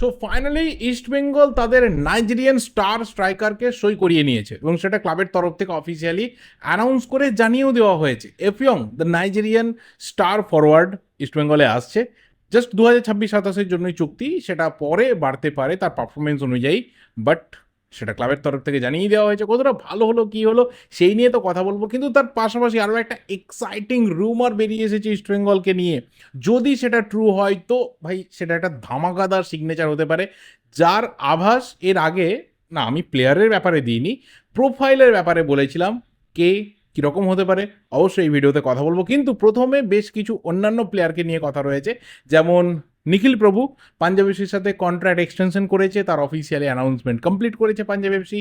So finally East Bengal তাদের Nigerian star স্ট্রাইকারকে সই করিয়ে নিয়েছে এবং সেটা ক্লাবের তরফ থেকে অফিসিয়ালি অ্যানাউন্স করে জানিয়েও দেওয়া হয়েছে। Effiong the Nigerian star forward ইস্টবেঙ্গলে আসছে। জাস্ট 2026-27 জন্যই চুক্তি, সেটা পরে বাড়তে পারে তার পারফরমেন্স অনুযায়ী, বাট সেটা ক্লাবের তরফ থেকে জানিয়ে দেওয়া হয়েছে। কতটা ভালো হলো কী হলো সেই নিয়ে তো কথা বলবো, কিন্তু তার পাশাপাশি আরও একটা এক্সাইটিং রুমার বেরিয়ে এসেছে ইস্টবেঙ্গলকে নিয়ে। যদি সেটা ট্রু হয় তো ভাই সেটা একটা ধামাকাদার সিগনেচার হতে পারে, যার আভাস এর আগে না আমি প্লেয়ারের ব্যাপারে দিইনি, প্রোফাইলের ব্যাপারে বলেছিলাম কে কীরকম হতে পারে। অবশ্যই এই ভিডিওতে কথা বলবো, কিন্তু প্রথমে বেশ কিছু অন্যান্য প্লেয়ারকে নিয়ে কথা রয়েছে। যেমন নিখিল প্রভু পাঞ্জাব এফসির সাথে কন্ট্রাক্ট এক্সটেনশন করেছে, তার অফিসিয়ালি অ্যানাউন্সমেন্ট কমপ্লিট করেছে পাঞ্জাব এফসি।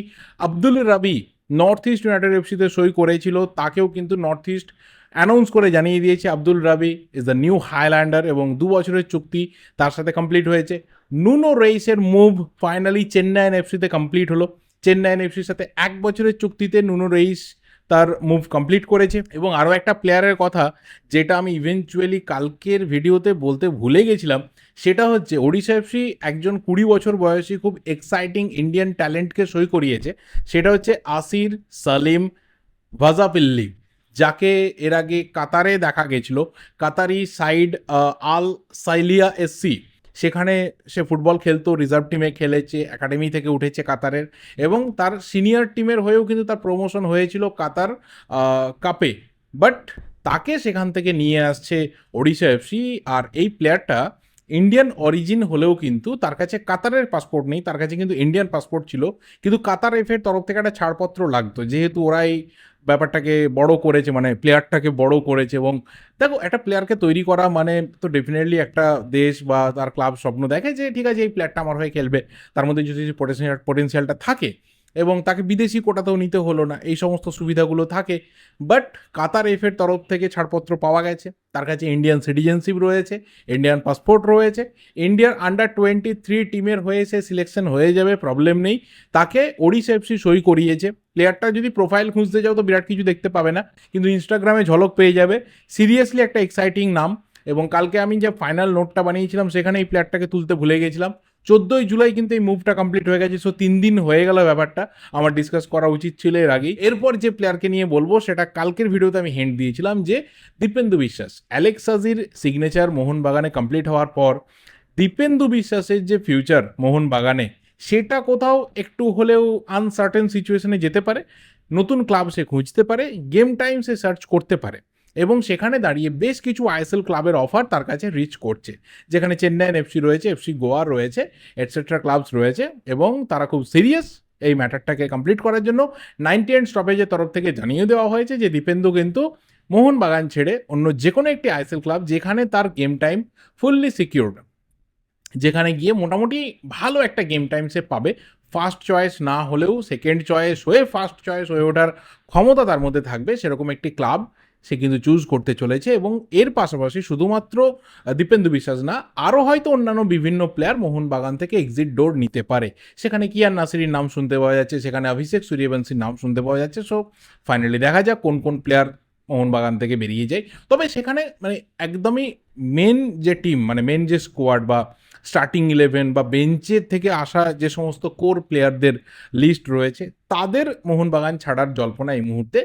আব্দুল রাবি নর্থ ইস্ট ইউনাইটেড এফসিতে সই করেছিল, তাকেও কিন্তু নর্থ ইস্ট অ্যানাউন্স করে জানিয়ে দিয়েছে আব্দুল রাবি ইজ দ্য নিউ হাইল্যান্ডার, এবং 2 বছরের চুক্তি তার সাথে কমপ্লিট হয়েছে। নুনো রেইসের মুভ ফাইনালি চেন্নাইন এফসিতে কমপ্লিট হলো। চেন্নাইন এফসির সাথে 1 বছরের চুক্তিতে নুনো রেইস তার মুভ কমপ্লিট করেছে। এবং আরও একটা প্লেয়ারের কথা যেটা আমি ইভেনচুয়ালি কালকের ভিডিওতে বলতে ভুলে গেছিলাম, সেটা হচ্ছে ওড়িশা এফসি একজন 20 বছর বয়সী খুব এক্সাইটিং ইন্ডিয়ান ট্যালেন্টকে সই করিয়েছে। সেটা হচ্ছে আসির সালিম ভাজাপিল্লি, যাকে এর আগে কাতারে দেখা গেছিল। কাতারি সাইড আল সাইলিয়া এসসি, সেখানে সে ফুটবল খেলতো, রিজার্ভ টিমে খেলেছে, একাডেমি থেকে উঠেছে কাতারের, এবং তার সিনিয়র টিমের হয়েও কিন্তু তার প্রমোশন হয়েছিল কাতার কাপে। বাট তাকে সেখান থেকে নিয়ে আসছে ওড়িশা এফসি। আর এই প্লেয়ারটা ইন্ডিয়ান অরিজিন হলেও কিন্তু তার কাছে কাতারের পাসপোর্ট নেই, তার কাছে কিন্তু ইন্ডিয়ান পাসপোর্ট ছিল। কিন্তু কাতার এফের তরফ থেকে একটা ছাড়পত্র লাগতো, যেহেতু ওরাই ব্যাপারটাকে বড় করেছে, মানে প্লেয়ারটাকে বড় করেছে। এবং দেখো একটা প্লেয়ারকে তৈরি করা মানে তো ডেফিনেটলি একটা দেশ বা তার ক্লাব স্বপ্ন দেখে যে ঠিক আছে এই প্লেয়ারটা আমার হয়ে খেলবে, তার মধ্যে যদি পোটেনশিয়ালটা থাকে, এবং তাকে বিদেশি কোটাতেও নিতে হলো না, এই সমস্ত সুবিধাগুলো থাকে। বাট কাতার এফের তরফ থেকে ছাড়পত্র পাওয়া গেছে, তার কাছে ইন্ডিয়ান সিটিজেনশিপ রয়েছে, ইন্ডিয়ান পাসপোর্ট রয়েছে, ইন্ডিয়ার আন্ডার-23 টিমের হয়ে সে সিলেকশন হয়ে যাবে, প্রবলেম নেই। তাকে ওড়িশা এফসি সই করিয়েছে। প্লেয়ারটা যদি প্রোফাইল খুঁজতে যাও তো বিরাট কিছু দেখতে পাবে না, কিন্তু ইনস্টাগ্রামে ঝলক পেয়ে যাবে। সিরিয়াসলি একটা এক্সাইটিং নাম। এবং কালকে আমি যে ফাইনাল নোটটা বানিয়েছিলাম সেখানে এই প্লেয়ারটাকে তুলতে ভুলে গেছিলাম। 14ই জুলাই কিন্তু এই মুভটা কমপ্লিট হয়ে গেছে, সো 3 দিন হয়ে গেল ব্যাপারটা, আমার ডিসকাস করা উচিত ছিল এর আগেই। এরপর যে প্লেয়ারকে নিয়ে বলবো সেটা কালকের ভিডিওতে আমি হিন্ট দিয়েছিলাম যে দীপেন্দু বিশ্বাস। অ্যালেক্স সাজির সিগনেচার মোহনবাগানে কমপ্লিট হওয়ার পর দীপেন্দু বিশ্বাসের যে ফিউচার মোহনবাগানে, সেটা কোথাও একটু হলেও আনসার্টেন সিচুয়েশনে যেতে পারে। নতুন ক্লাব সে খুঁজতে পারে, গেম টাইম সে সার্চ করতে পারে, এবং সেখানে দাঁড়িয়ে বেশ কিছু আইএসএল ক্লাবের অফার তার কাছে রিচ করছে, যেখানে চেন্নাইন এফসি রয়েছে, এফসি গোয়া রয়েছে, এটসেট্রা ক্লাবস রয়েছে, এবং তারা খুব সিরিয়াস এই ম্যাটারটাকে কমপ্লিট করার জন্য। 90 স্টপেজের তরফ থেকে জানিয়ে দেওয়া হয়েছে যে দীপেন্দু কিন্তু মোহনবাগান ছেড়ে অন্য যে কোনো একটি আইএসএল ক্লাব যেখানে তার গেম টাইম ফুললি সিকিউরড, যেখানে গিয়ে মোটামুটি ভালো একটা গেম টাইম সে পাবে, ফার্স্ট চয়েস না হলেও সেকেন্ড চয়েস হয়ে ফার্স্ট চয়েস হয়ে ওঠার ক্ষমতা তার মধ্যে থাকবে, সেরকম একটি ক্লাব সে কিন্তু চুজ করতে চলেছে। এবং এর পাশাপাশি শুধুমাত্র দীপেন্দু বিশ্বাস না, আরও হয়তো অন্যান্য বিভিন্ন প্লেয়ার মোহনবাগান থেকে এক্সিট ডোর নিতে পারে। সেখানে কিয়ান নাসিরির নাম শুনতে পাওয়া যাচ্ছে, সেখানে অভিষেক সূর্যবংশীর নাম শুনতে পাওয়া যাচ্ছে। সো ফাইনালি দেখা যাক কোন কোন প্লেয়ার মোহনবাগান থেকে বেরিয়ে যায়। তবে সেখানে মানে একদমই মেন যে টিম, মানে মেন যে স্কোয়াড বা স্টার্টিং 11 বা বেঞ্চের থেকে আসা যে সমস্ত কোর প্লেয়ারদের লিস্ট রয়েছে, তাদের মোহনবাগান ছাড়ার জল্পনা এই মুহূর্তে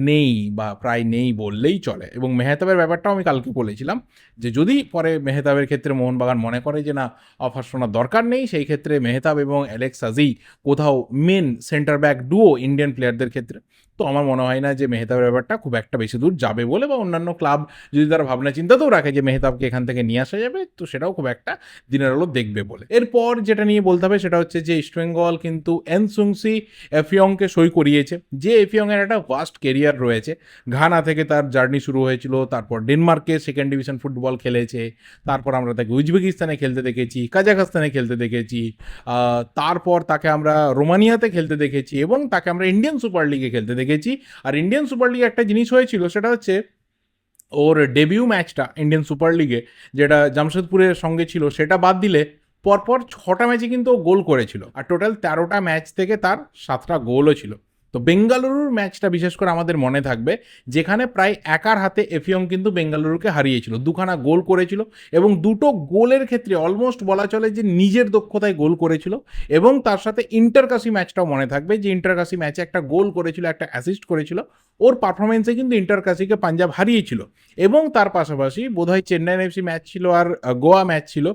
নেই, বা প্রায় নেই বললেই চলে। এবং মেহতাবের ব্যাপারটাও আমি কালকে বলেছিলাম যে যদি পরে মেহতাবের ক্ষেত্রে মোহনবাগান মনে করে যে না অফার শোনার দরকার নেই, সেই ক্ষেত্রে মেহতাব এবং অ্যালেক্স সাজি কোথাও main centre back duo Indian প্লেয়ারদের ক্ষেত্রে, তো আমার মনে হয় না যে মেহতাবের ব্যাপারটা খুব একটা বেশি দূর যাবে বলে, বা অন্যান্য ক্লাব যদি তারা ভাবনা চিন্তাতেও রাখে যে মেহতাবকে এখান থেকে নিয়ে আসা যাবে, তো সেটাও খুব একটা দিনের আলো দেখবে বলে। এরপর যেটা নিয়ে বলতে হবে সেটা হচ্ছে যে ইস্টবেঙ্গল কিন্তু এনসুংসি এফিয়ংকে সই করিয়েছে, যে এফিয়ংয়ের একটা ভাস্ট কেরিয়ার রয়েছে। ঘানা থেকে তার জার্নি শুরু হয়েছিল, তারপর ডেনমার্কে সেকেন্ড ডিভিশন ফুটবল খেলেছে, তারপর আমরা তাকে উজবেকিস্তানে খেলতে দেখেছি, কাজাখস্তানে খেলতে দেখেছি, তারপর তাকে আমরা রোমানিয়াতে খেলতে দেখেছি, এবং তাকে আমরা ইন্ডিয়ান সুপার লিগে খেলতে দেখেছি। আর ইন্ডিয়ান সুপার লিগে একটা জিনিস হয়েছিল, সেটা হচ্ছে ওর ডেবিউ ম্যাচটা ইন্ডিয়ান সুপার লিগে যেটা জামশেদপুরের সঙ্গে ছিল, সেটা বাদ দিলে পরপর 6টা ম্যাচে কিন্তু ও গোল করেছিল, আর টোটাল 13টা ম্যাচ থেকে তার 7টা গোলও ছিল। তো বেঙ্গালুরুর ম্যাচটা বিশেষ করে আমাদের মনে থাকবে, যেখানে প্রায় একার হাতে এফিয়ং কিন্তু বেঙ্গালুরুকে হারিয়েছিল, দুখানা গোল করেছিল এবং দুটো গোলের ক্ষেত্রে অলমোস্ট বলা চলে যে নিজের দক্ষতায় গোল করেছিল। এবং তার সাথে ইন্টারকাসি ম্যাচটাও মনে থাকবে, যে ইন্টারকাসি ম্যাচে একটা গোল করেছিল, একটা অ্যাসিস্ট করেছিল। ওর পারফরমেন্সে কিন্তু ইন্টারকাসিকে পাঞ্জাব হারিয়েছিল। এবং তার পাশাপাশি বোধহয় চেন্নাইন এফসি ম্যাচ ছিল আর গোয়া ম্যাচ ছিল,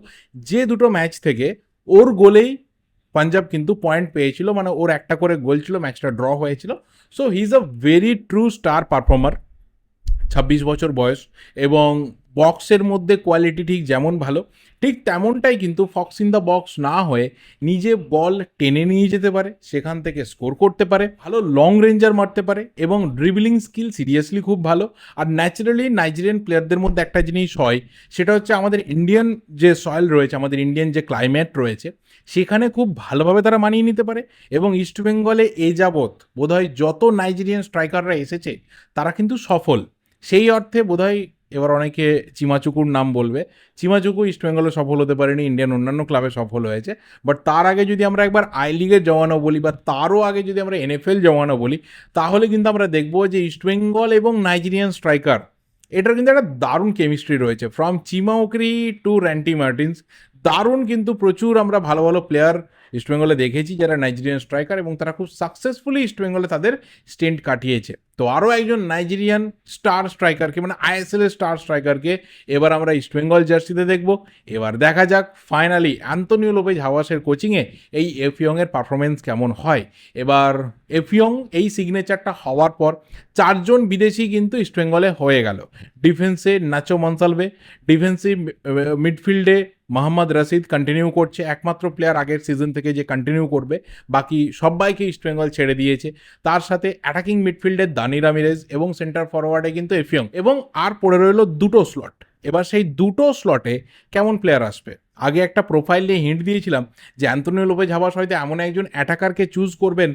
যে দুটো ম্যাচ থেকে ওর গোলেই পাঞ্জাব কিন্তু পয়েন্ট পেয়েছিল, মানে ওর একটা করে গোল ছিল, ম্যাচটা ড্র হয়েছিল। So he is a very true star performer. 26 বছর বয়স এবং বক্সের মধ্যে কোয়ালিটি ঠিক যেমন ভালো, ঠিক তেমনটাই কিন্তু ফক্স ইন দ্য বক্স না হয়ে নিজে বল টেনে নিয়ে যেতে পারে, সেখান থেকে স্কোর করতে পারে, ভালো লং রেঞ্জার মারতে পারে এবং ড্রিবলিং স্কিল সিরিয়াসলি খুব ভালো। আর ন্যাচারালি নাইজেরিয়ান প্লেয়ারদের মধ্যে একটা জিনিস হয়, সেটা হচ্ছে আমাদের ইন্ডিয়ান যে সয়েল রয়েছে, আমাদের ইন্ডিয়ান যে ক্লাইমেট রয়েছে, সেখানে খুব ভালোভাবে তারা মানিয়ে নিতে পারে। এবং ইস্টবেঙ্গলে এ যাবৎ বোধহয় যত নাইজেরিয়ান স্ট্রাইকাররা এসেছে তারা কিন্তু সফল। সেই অর্থে বোধহয় এবার অনেকে চিমাচুকুর নাম বলবে, চিমাচুকু ইস্টবেঙ্গলে সফল হতে পারেনি, ইন্ডিয়ান অন্যান্য ক্লাবে সফল হয়েছে। বাট তার আগে যদি আমরা একবার আই লিগের জমানো বলি, বা তারও আগে যদি আমরা এনএফএল জমানো বলি, তাহলে কিন্তু আমরা দেখবো যে ইস্টবেঙ্গল এবং নাইজেরিয়ান স্ট্রাইকার এটার কিন্তু একটা দারুণ কেমিস্ট্রি রয়েছে। ফ্রম চিমাউকরি টু র্যান্টি মার্টিন্স, দারুণ কিন্তু প্রচুর আমরা ভালো ভালো প্লেয়ার ইস্টবেঙ্গলে দেখেছি যারা নাইজেরিয়ান স্ট্রাইকার, এবং তারা খুব সাকসেসফুলি ইস্টবেঙ্গলে তাদের স্টেন্ট কাটিয়েছে। তো আরও একজন নাইজেরিয়ান স্টার স্ট্রাইকারকে, মানে আইএসএল এর স্টার স্ট্রাইকারকে এবার আমরা ইস্টবেঙ্গল জার্সিতে দেখব। এবার দেখা যাক ফাইনালি অ্যান্তোনিও লোপেজ হাওয়াসের কোচিংয়ে এই এফিয়ংয়ের পারফরমেন্স কেমন হয়। এবার এফিয়ং এই সিগনেচারটা হওয়ার পর 4জন বিদেশি কিন্তু ইস্টবেঙ্গলে হয়ে গেল। ডিফেন্সে নাচো মনসালভে, ডিফেন্সিভ মিডফিল্ডে মোহাম্মদ রশিদ কন্টিনিউ করছে, একমাত্র প্লেয়ার আগের সিজন থেকে যে কন্টিনিউ করবে, বাকি সবাইকে ইস্টবেঙ্গল ছেড়ে দিয়েছে। তার সাথে অ্যাটাকিং মিডফিল্ডে দানি রামিরেজ এবং সেন্টার ফরওয়ার্ডে কিন্তু এফিয়ং, এবং আর পড়ে রইল দুটো স্লট। এবার সেই দুটো স্লটে কেমন প্লেয়ার আসবে? আগে একটা প্রোফাইল নিয়ে হিন্ট দিয়েছিলাম যে অ্যান্তোনিও লোপেজ হাওয়াস হয়তো এমন একজন অ্যাটাকারকে চুজ করবেন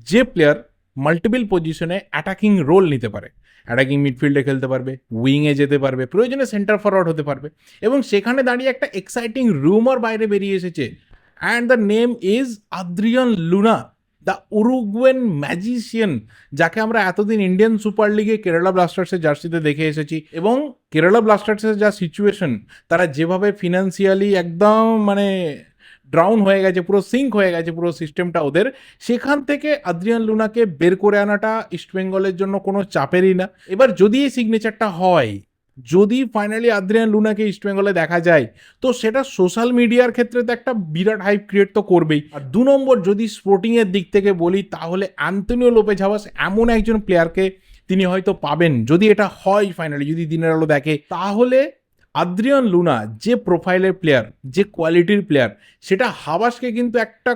যে প্লেয়ার মাল্টিপল পজিশনে অ্যাটাকিং রোল নিতে পারে, অ্যাটাকিং মিডফিল্ডে খেলতে পারবে, উইংয়ে যেতে পারবে, প্রয়োজনে সেন্টার ফরওয়ার্ড হতে পারবে। এবং সেখানে দাঁড়িয়ে একটা এক্সাইটিং রুমার বাইরে বেরিয়ে এসেছে, and the name is Adrian Luna, the Uruguayan magician, যাকে আমরা এতদিন ইন্ডিয়ান সুপার লিগে কেরালা ব্লাস্টার্সের জার্সিতে দেখে এসেছি। এবং কেরালা ব্লাস্টার্সের যা সিচুয়েশন, তারা যেভাবে ফিনান্সিয়ালি একদম মানে ড্রাউন হয়ে গেছে, পুরো সিঙ্ক হয়ে গেছে পুরো সিস্টেমটা ওদের, সেখান থেকে আদ্রিয়ান লুনাকে বের করে আনাটা ইস্টবেঙ্গলের জন্য কোনো চাপেরই না। এবার যদি এই সিগনেচারটা হয়, যদি ফাইনালি আদ্রিয়ান লুনাকে ইস্টবেঙ্গলে দেখা যায়, তো সেটা সোশ্যাল মিডিয়ার ক্ষেত্রে তো একটা বিরাট হাইপ ক্রিয়েট তো করবেই। আর 2 নম্বর যদি স্পোর্টিংয়ের দিক থেকে বলি, তাহলে অ্যান্তোনিও লোপেজ হাওয়াস এমন একজন প্লেয়ারকে তিনি হয়তো পাবেন, যদি এটা হয় ফাইনালি, যদি দিনের আলো দেখে, তাহলে আদ্রিয়ান লুনা যে প্রোফাইলের প্লেয়ার, যে কোয়ালিটির প্লেয়ার, সেটা হাওয়াসকে কিন্তু একটা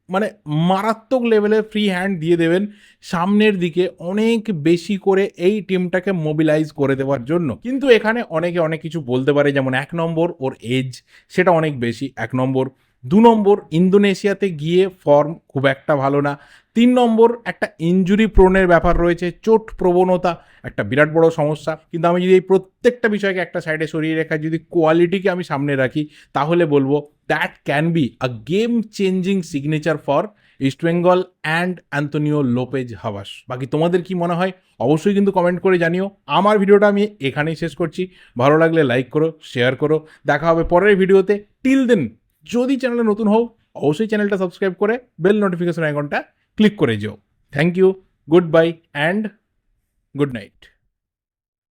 মানে মারাত্মক লেভেলের ফ্রি হ্যান্ড দিয়ে দেবেন সামনের দিকে অনেক বেশি করে এই টিমটাকে মোবিলাইজ করে দেওয়ার জন্য। কিন্তু এখানে অনেকে অনেক কিছু বলতে পারে, যেমন 1 নম্বর ওর এজ, সেটা অনেক বেশি 1 নম্বর। 2 নম্বর ইন্দোনেশিয়াতে গিয়ে ফর্ম খুব একটা ভালো না। 3 নম্বর একটা ইনজুরি প্রোনের ব্যাপার রয়েছে, চোট প্রবণতা একটা বিরাট বড় সমস্যা। কিন্তু আমি যদি এই প্রত্যেকটা বিষয়কে একটা সাইডে সরিয়ে রেখে যদি কোয়ালিটিকে আমি সামনে রাখি, তাহলে বলবো that can be a game changing signature for East Bengal and Antonio Lopez Habas. বাকি তোমাদের কি মনে হয় অবশ্যই কিন্তু কমেন্ট করে জানিও। আমার ভিডিওটা আমি এখানেই শেষ করছি। ভালো লাগলে লাইক করো, শেয়ার করো। দেখা হবে পরের ভিডিওতে। টিল দেন, যদি চ্যানেলে নতুন হও অবশ্যই চ্যানেলটা সাবস্ক্রাইব করে বেল নোটিফিকেশন আইকনটা ক্লিক করে যেও। Thank you, goodbye and good night.